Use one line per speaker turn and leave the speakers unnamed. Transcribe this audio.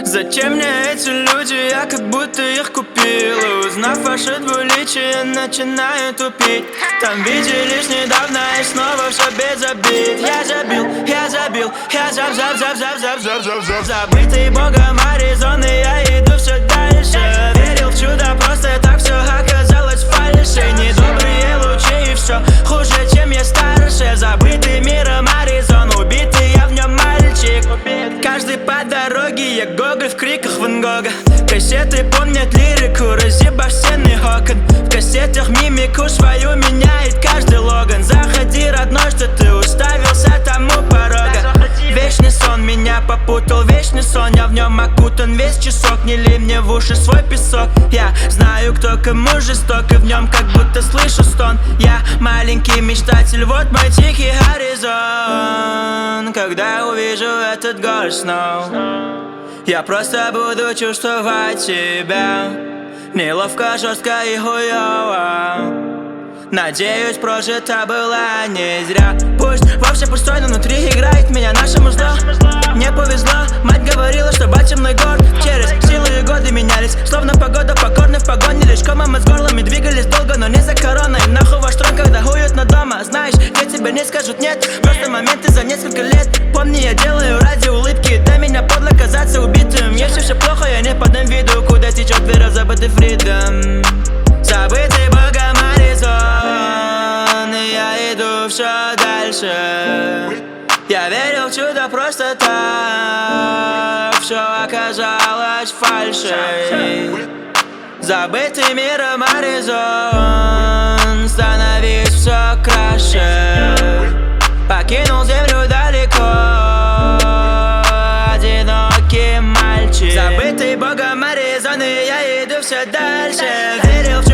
Зачем мне эти люди, я как будто их купил. Узнав ваше двуличие, начинаю тупить. Там виделись недавно и снова все без обид. Я забил, забытый богом Аризоны, я иду все дальше. Верил в чудо, просто так все оказалось фальшей. Недобрые лучи и все хуже, чем я старше. Забытый миром Аризон, убитый я в нем мальчик. Каждый по дороге, я Гоголь в криках Ван Гога. Кассеты помнят лирику, разъебав стены окон. В кассетах мимику свою меняет каждый Логан. Заходи, родной, что ты уставился там у порога. Вечный сон меня попутал, вечный сон, я в нем окутан весь часок. Не лей мне в уши свой песок. Я знаю, кто кому жесток, и в нем как будто слышу стон. Я маленький мечтатель, вот мой тихий горизонт. Когда увижу этот город снова, я просто буду чувствовать себя неловко, жестко и хуёво. Надеюсь, прожита была не зря. Пусть вообще пустой, но внутри играет меня наше музло. Мне повезло, мать говорила, что батя мной горд. Через силы и годы менялись, словно погода покорны в погоне. Лишь комом с горлами двигались долго, но не за короной. Нахуй ваш трон, когда уютно дома. Знаешь, где тебе не скажут нет, просто моменты за несколько лет. Помни, я делаю ради улыбки, дай меня подло казаться убитым. Если все плохо, я не подам виду, куда течет вера, забытый фридом. Забытый богом Аризон, я иду все дальше. Я верил в чудо просто так, все оказалось фальшей. Забытый миром Аризон, становись все краше. Покинул землю далеко, одинокий мальчик. Забытый богом Аризоны, я иду все дальше. Верил в